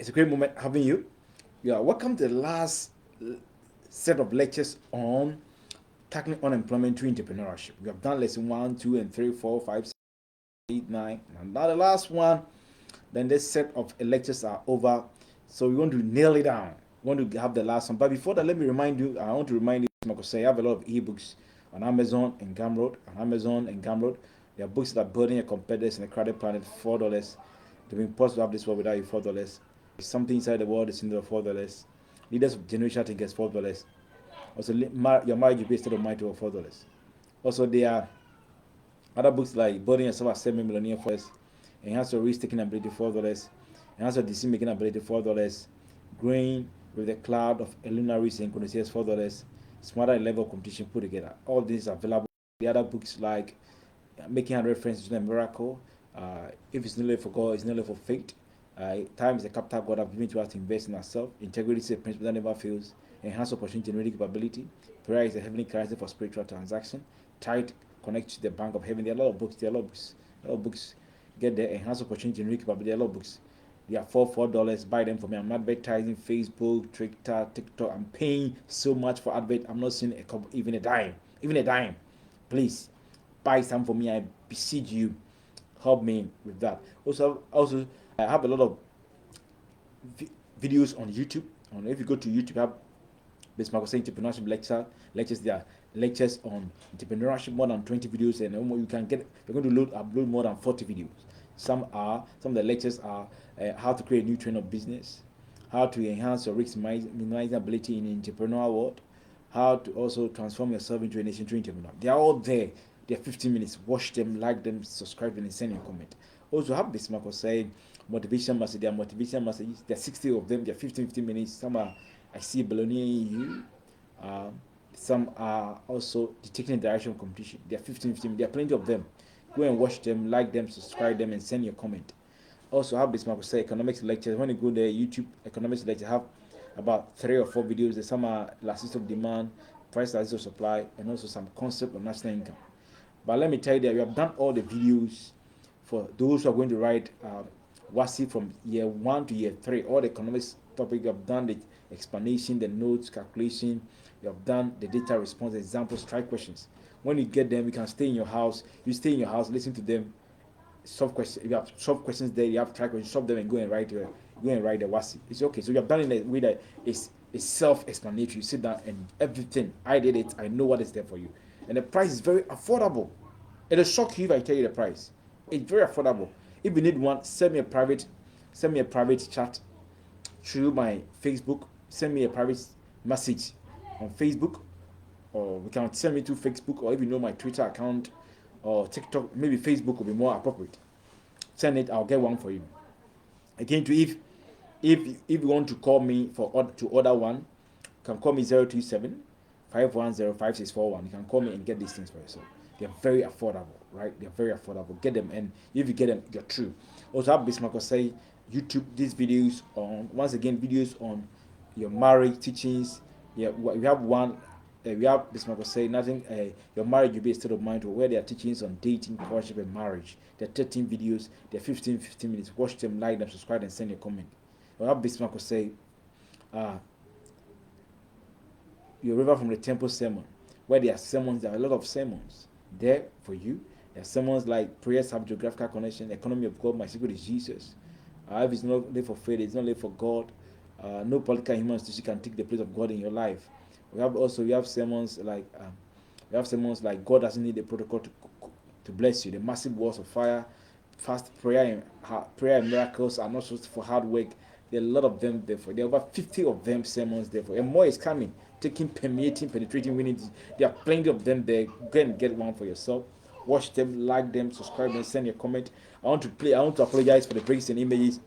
It's a great moment having you. Yeah, welcome to the last set of lectures on tackling unemployment through entrepreneurship. We have done lesson 1, 2, and 3, 4, 5, 6, 8, 9, and now the last one. Then this set of lectures are over. So we want to nail it down. We want to have the last one. But before that, let me remind you, I want to remind you, I have a lot of ebooks on Amazon and Gumroad. There are books that are building your competitors in the crowded planet for $4. They've been impossible to have this world without you, $4. Something inside the world is in the $4. Leaders of generation thinkers, $4. Also, your marriage will be a state of mind to $4. Also, there are other books like Building Yourself as Semi-Millionaire $4, Enhance Your Risk Taking Ability $4, Enhance Your Decision Making Ability $4, Growing with the Cloud of Lunar Risk and Conditions $4, Smarter Level Competition put together. All these are available. The other books like Making 100 Friends is a Miracle, If It's Not Late for God, It's Not Late for Fate, Time is the capital God have given to us to invest in ourselves, Integrity is a principle that never fails, Enhance Opportunity Generating Capability, Prayer is a heavenly currency for spiritual transaction, Tithe connect to the bank of heaven. There are a lot of books. A lot of books. Get there. Enhance opportunity, generic capability. There are a lot of books. They are $4. Buy them for me. I'm not advertising Facebook, Twitter, TikTok. I'm paying so much for advert. I'm not seeing even a dime. Please buy some for me. I beseech you. Help me with that. Also, I have a lot of videos on YouTube. If you go to YouTube, I have Miss Marco saying entrepreneurship lectures. There are lectures on entrepreneurship, more than 20 videos, and you can get. You're going to upload more than 40 videos. Some of the lectures are how to create a new trend of business, how to enhance your risk minimizing ability in the entrepreneurial world, how to also transform yourself into a nation through entrepreneur. They are all there. They're 15 minutes. Watch them, like them, subscribe, and send a comment. Also, have this Marco saying motivation messages. There are motivation messages. There are 60 of them. They're 15 minutes. Some are I see a billionaire in you. Some are also detecting the direction of competition. There are 15. There are plenty of them. Go and watch them, like them, subscribe them, and send your comment. Also, have this Marco say economics lectures. When you go there, YouTube economics lectures have about 3 or 4 videos. Some are elasticity of demand, price elasticity of supply, and also some concept of national income. But let me tell you that we have done all the videos for those who are going to write WASI from year 1 to year 3. All the economics topic, you have done the explanation, the notes, calculation, you have done the data response, examples, try questions. When you get them, you can stay in your house. You stay in your house, listen to them, solve questions. If you have solve questions there, you have to try questions, solve them, and go and write the WASI. It's okay. So you have done it in a way that it's self-explanatory. You sit down and everything. I did it. I know what is there for you, and the price is very affordable. It'll shock you if I tell you the price. It's very affordable. If you need one, send me a private chat through my Facebook. Send me a private message on Facebook, or we can send me to Facebook, or if you know my Twitter account or TikTok, maybe Facebook will be more appropriate. Send it, I'll get one for you. Again, if you want to call me to order one, you can call me 027 510 5641. You can call me and get these things for yourself. They're very affordable, right? They're very affordable. Get them, and if you get them, you're true. Also, have Bismarck say YouTube these videos on videos on your marriage teachings. Yeah, we have one. We have Bismarck say nothing. Your marriage will be a state of mind, where there are teachings on dating, courtship, and marriage. There are 13 videos. They're 15 minutes. Watch them, like them, subscribe, and send your comment. We have Bismarck say, your river from the temple sermon, where there are sermons. There are a lot of sermons there for you. There are sermons like prayers have geographical connection, economy of God, my secret is Jesus. If it's not live for faith, it's not live for God. No political human institution can take the place of God in your life. We have sermons like God doesn't need a protocol to bless you. The massive walls of fire, fast prayer and miracles are not just for hard work. There are a lot of them there for. There are over 50 of them sermons there for, and more is coming. Permeating, penetrating, winning. There are plenty of them there. Go and get one for yourself. Watch them, like them, subscribe them, send your comment. I want to apologize for the breaks and images.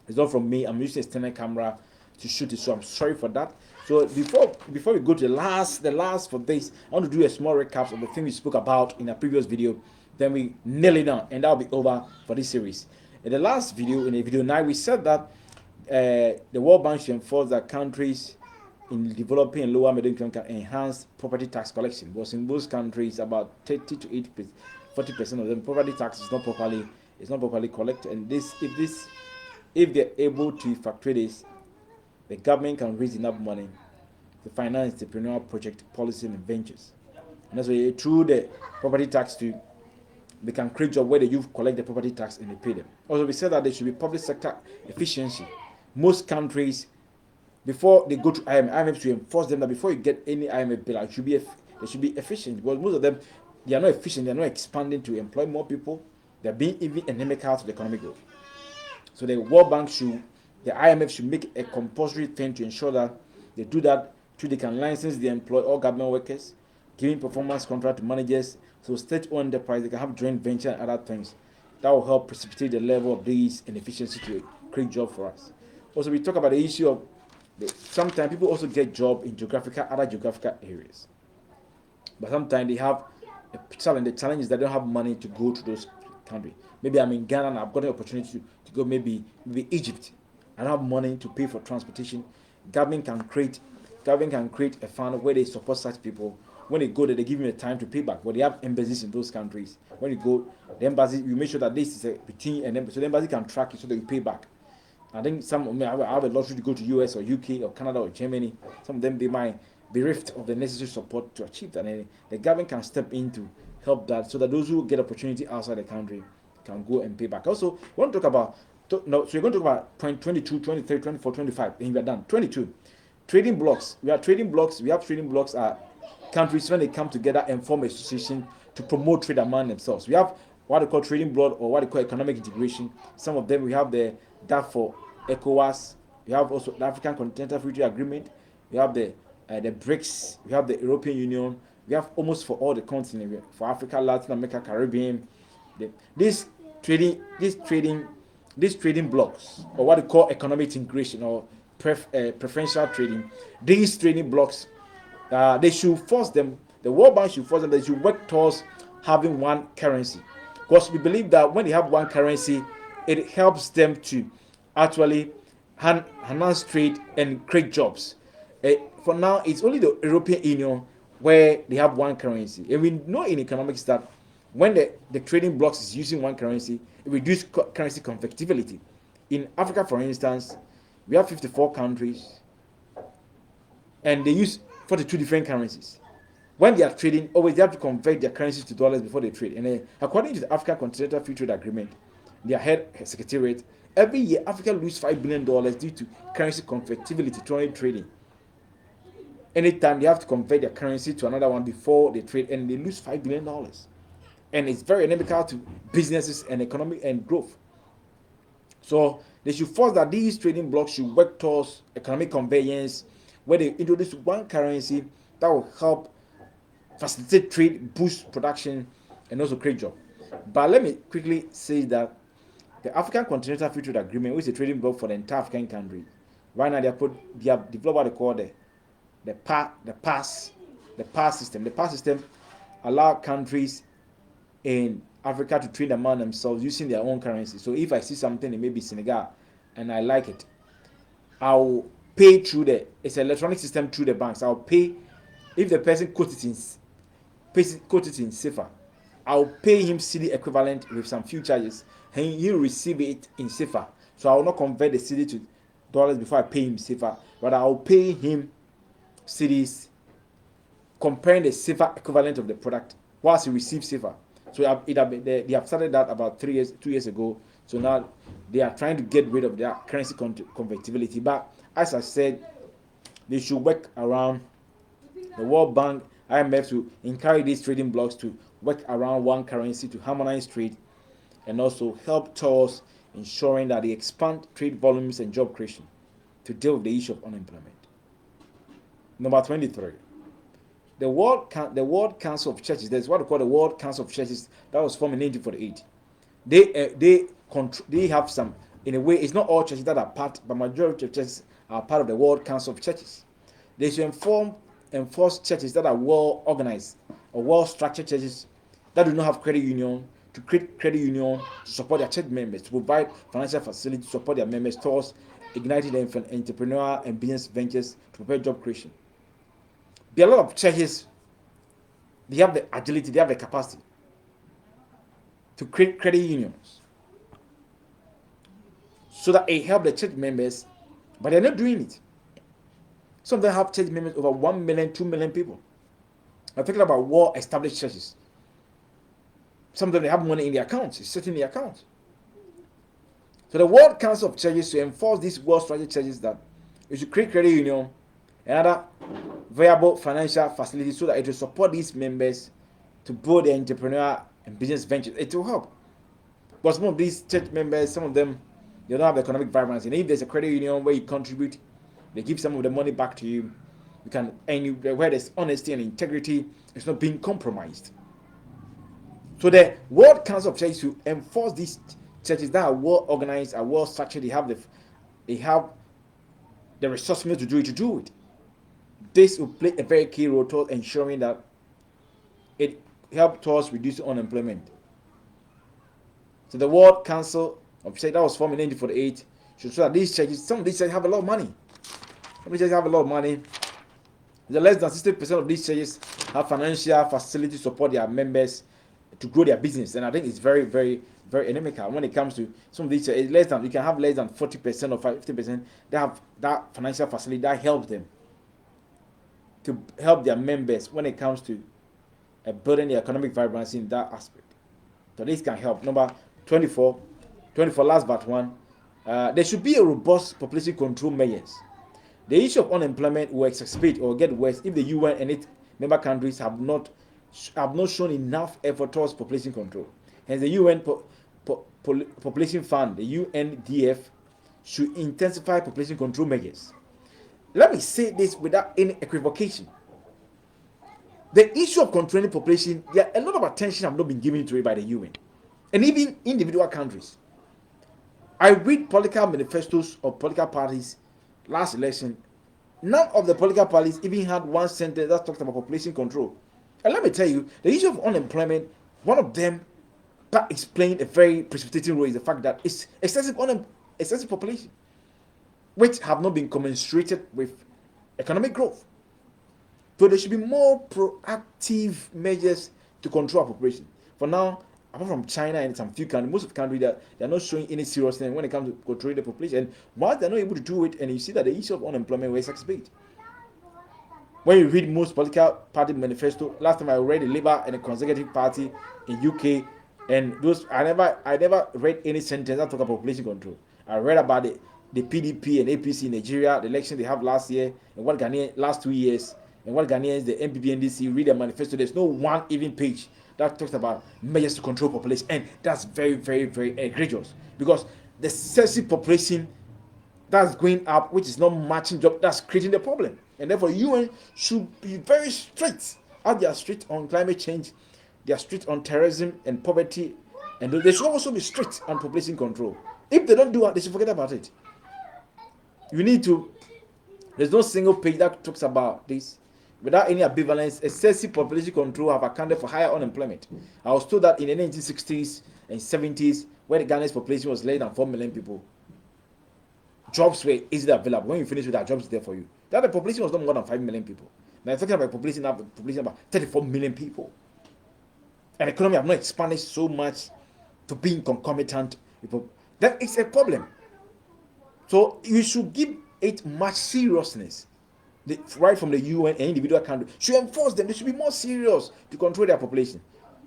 It's not from me. I'm using a external camera to shoot it, so I'm sorry for that. So before we go to the last for this, I want to do a small recap of the thing we spoke about in a previous video. Then we nail it down, and that'll be over for this series. In the last video, in video 9, we said that the World Bank should enforce that countries in developing and lower middle income can enhance property tax collection. Because in most countries, about 30 to 40% of them property tax is not properly collected. And if this If they're able to effectuate this, the government can raise enough money to finance entrepreneurial project policy and ventures. And that's why through the property tax too, they can create job where the youth collect the property tax and they pay them. Also, we said that there should be public sector efficiency. Most countries, before they go to IMF to enforce them that before you get any IMF bill, it should be they should be efficient, because most of them, they are not efficient, they are not expanding to employ more people, they are being even inimical to the economic growth. So the World Bank should, the IMF should make a compulsory thing to ensure that they do that, so they can license the employ all government workers, giving performance contract to managers, so state-owned enterprise, they can have joint venture and other things. That will help precipitate the level of these inefficiency to create job for us. Also, we talk about the issue of sometimes people also get job in other geographical areas, but sometimes they have a challenge. The challenge is that they don't have money to go to those countries. Maybe I'm in Ghana and I've got an opportunity to go maybe Egypt. I don't have money to pay for transportation. Government can create a fund where they support such people. When they go there, they give them the time to pay back. But they have embassies in those countries. When you go, the embassy, you make sure that this is a routine, and so the embassy can track it so that you pay back. I think some of them have a lottery to go to US or UK or Canada or Germany. Some of them, they might be bereft of the necessary support to achieve that. And the government can step in to help that, so that those who get opportunity outside the country can go and pay back. Also, we want to talk about, so you're going to talk about point 22, 23, 24, 25, and we are done. 22, trading blocks. We have trading blocks countries when they come together and form a association to promote trade among themselves. We have what they call trading bloc, or what they call economic integration. Some of them, we have that for ECOWAS. We have also the African Continental Free Trade Agreement. We have the BRICS. We have the European Union. We have almost for all the continents, for Africa, Latin America, Caribbean. These trading blocks, or what they call economic integration, or preferential trading. These trading blocks, they should force them. The World Bank should force them. They should work towards having one currency, because we believe that when they have one currency, it helps them to actually enhance trade and create jobs. For now, it's only the European Union where they have one currency, and we know in economics that when the trading blocks is using one currency, it reduces currency convertibility. In Africa, for instance, we have 54 countries, and they use 42 different currencies. When they are trading, always they have to convert their currencies to dollars before they trade. And according to the African Continental Free Trade Agreement, their head secretariat, every year Africa loses $5 billion due to currency convertibility during trading. Anytime they have to convert their currency to another one before they trade, and they lose $5 billion. And it's very inimical to businesses and economic and growth. So they should force that these trading blocks should work towards economic convergence, where they introduce one currency that will help facilitate trade, boost production, and also create jobs. But let me quickly say that the African Continental Free Trade Agreement, which is a trading bloc for the entire African country, right now they have developed what they call the pass system. The pass system allow countries in Africa to trade among themselves using their own currency. So if I see something in maybe Senegal and I like it, I'll pay through it's an electronic system through the banks. I'll pay if the person quotes it in CFA. I'll pay him cedi equivalent with some few charges, and he'll receive it in CFA. So I will not convert the cedi to dollars before I pay him CFA, but I'll pay him cedis comparing the CFA equivalent of the product whilst he receives CFA. So they have started that about 2 years ago. So now they are trying to get rid of their currency convertibility. But as I said, they should work around the World Bank, IMF, to encourage these trading blocks to work around one currency to harmonize trade, and also help towards ensuring that they expand trade volumes and job creation to deal with the issue of unemployment. Number 23. The World Council of Churches. There's what we call the World Council of Churches that was formed in 1948. They have some, in a way, it's not all churches that are part, but majority of churches are part of the World Council of Churches. They should enforce churches that are well organized or well structured churches that do not have credit union, to create credit union to support their church members, to provide financial facility to support their members towards igniting their entrepreneurial and business ventures to prepare job creation. There are a lot of churches, they have the agility, they have the capacity to create credit unions. so that it helps the church members, but they're not doing it. Some of them have church members over 1 million, 2 million people. I'm talking about well-established churches. Some of them, they have money in their accounts. It's sitting in their accounts. So the World Council of Churches to enforce these well-structured churches that you should create credit union and other viable financial facilities so that it will support these members to build their entrepreneurial and business ventures. It will help. But some of these church members, some of them, they don't have the economic vibrancy. And if there's a credit union where you contribute, they give some of the money back to you. You can, and where there's honesty and integrity, it's not being compromised. So the World Council of Churches to enforce these churches that are well organized, are well structured, they have the resources to do it. This will play a very key role towards ensuring that it helps towards reducing unemployment. So the World Council of Churches that was formed in 1948 should show that these churches, some of these churches have a lot of money. Some of these churches have a lot of money. The less than 60% of these churches have financial facilities to support their members to grow their business, and I think it's very, very, very inimical when it comes to some of these. Less than, you can have less than 40% or 50%. They have that financial facility that helps them to help their members when it comes to building the economic vibrancy in that aspect. So this can help. Number 24, last but one. There should be a robust population control measures. The issue of unemployment will exacerbate or get worse if the UN and its member countries have not shown enough effort towards population control. Hence, the UN Population Fund, the UNDF, should intensify population control measures. Let me say this without any equivocation. The issue of controlling population, a lot of attention have not been given to it by the UN and even individual countries. I read political manifestos of political parties last election. None of the political parties even had one sentence that talked about population control. And let me tell you, the issue of unemployment, one of them that explained a very precipitating role is the fact that it's excessive population, which have not been commensurated with economic growth. So there should be more proactive measures to control our population. For now, apart from China and some few countries, most of the countries that they are not showing any seriousness when it comes to controlling the population. And once they're not able to do it, and you see that the issue of unemployment will exacerbate. When you read most political party manifesto, last time I read the Labour and the Conservative Party in UK, and those I never read any sentence that talk about population control. I read about the PDP and APC in Nigeria, the election they have last year, and what Ghanaian last 2 years, and what Ghanaians, the NPP and NDC, read their manifesto. There's no one even page that talks about measures to control population, and that's very, very, very egregious because the excessive population that's going up, which is not matching job, that's creating the problem. And therefore, UN should be very strict. As they are strict on climate change, they are strict on terrorism and poverty, and they should also be strict on population control. If they don't do that, they should forget about it. You need to. There's no single page that talks about this without any ambivalence. Excessive population control have accounted for higher unemployment. I was told that in the 1960s and 70s, where the Ghanaian population was less than 4 million people, jobs were easily available. When you finish with that, jobs there for you. That the population was not more than 5 million people. Now I'm talking about population about 34 million people. And the economy have not expanded so much to being concomitant. That is a problem. So you should give it much seriousness. Right from the UN and individual countries should enforce them. They should be more serious to control their population.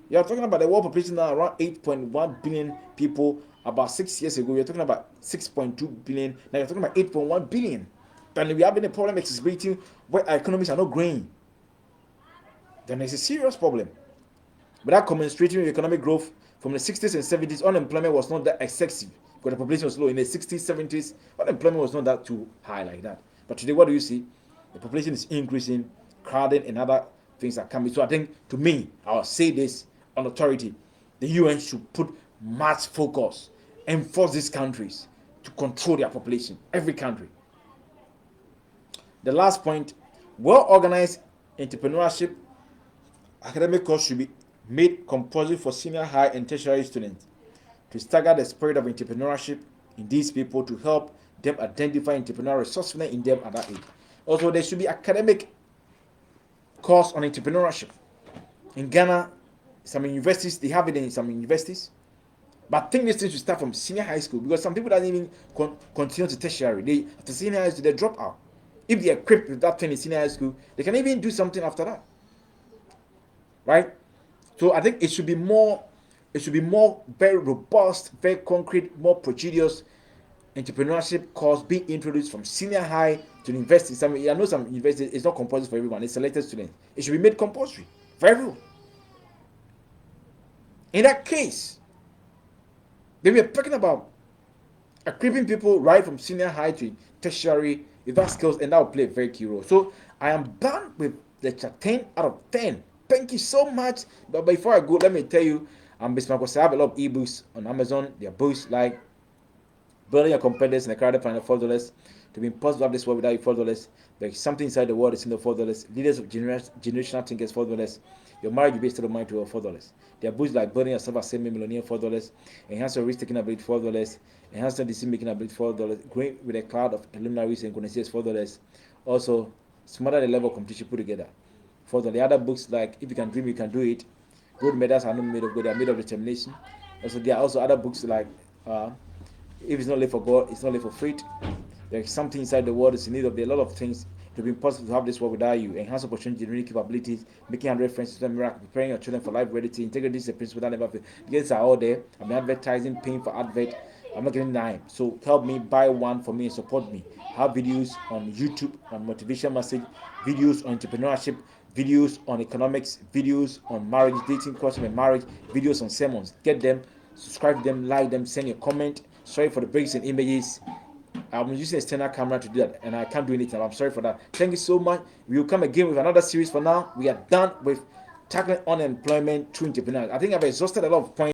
You are talking about the world population now around 8.1 billion people. About 6 years ago, you're talking about 6.2 billion. Now you're talking about 8.1 billion. And we are having a problem exacerbating where our economies are not growing. Then there's a serious problem. Without commensurating with economic growth from the 60s and 70s, unemployment was not that excessive because the population was low. In the 60s, 70s, unemployment was not that too high like that. But today, what do you see? The population is increasing, crowding, and other things are coming. So I think, to me, I'll say this on authority, the UN should put much focus, enforce these countries to control their population, every country. The last point, well-organized entrepreneurship academic course should be made compulsory for senior high and tertiary students to stagger the spirit of entrepreneurship in these people to help them identify entrepreneurial resourcefulness in them at that age. Also, there should be academic course on entrepreneurship. In Ghana, some universities, they have it in some universities, But I think these things should start from senior high school, because some people don't even continue to tertiary. They after senior high school they drop out. If they're equipped with that thing in senior high school, they can even do something after that, right? So I think it should be more, very robust, very concrete, more procedures. Entrepreneurship course being introduced from senior high to university. I know some universities it's not compulsory for everyone. It's selected students. It should be made compulsory for everyone. In that case, they were talking about equipping people right from senior high to tertiary with that skills, and that will play a very key role. So I am done with lecture 10 out of 10. Thank you so much. But before I go, let me tell you, Bismarck, I have a lot of ebooks on Amazon. There are books like Building Your Competitors in the Crowded Planet, $4. To be impossible to have this world without you, $4. There's something inside the world, it's in the $4. Leaders of generational thinkers, $4. Your marriage will be a state of mind to $4. There are books like Building Yourself as a Millionaire, $4. Enhance your risk-taking ability, $4. Enhance your decision-making ability, $4. Growing with a cloud of luminaries and connoisseurs, $4. Also, Smarter the level of competition put together, $4. The other books like If You Can Dream, You Can Do It. Gold medals are not made of gold, they are made of determination. Also, there are also other books like If It's Not Live for God, It's Not Live for Free. There's something inside the world that's in need of. There are a lot of things to be impossible to have this world without you. Enhance opportunity, generating capabilities, making 100 friends, to miracle, preparing your children for life, ready, integrity is a principle that never fails. These are all there. I'm advertising, paying for advert. I'm not getting time. So help me, buy one for me and support me. I have videos on YouTube on motivation message, videos on entrepreneurship, videos on economics, videos on marriage, dating, course and marriage, videos on sermons. Get them, subscribe to them, like them, send your comment. Sorry for the breaks and images. I'm using a external camera to do that, and I can't do anything. I'm sorry for that. Thank you so much. We will come again with another series. For now, we are done with tackling unemployment through entrepreneurs. I think I've exhausted a lot of points.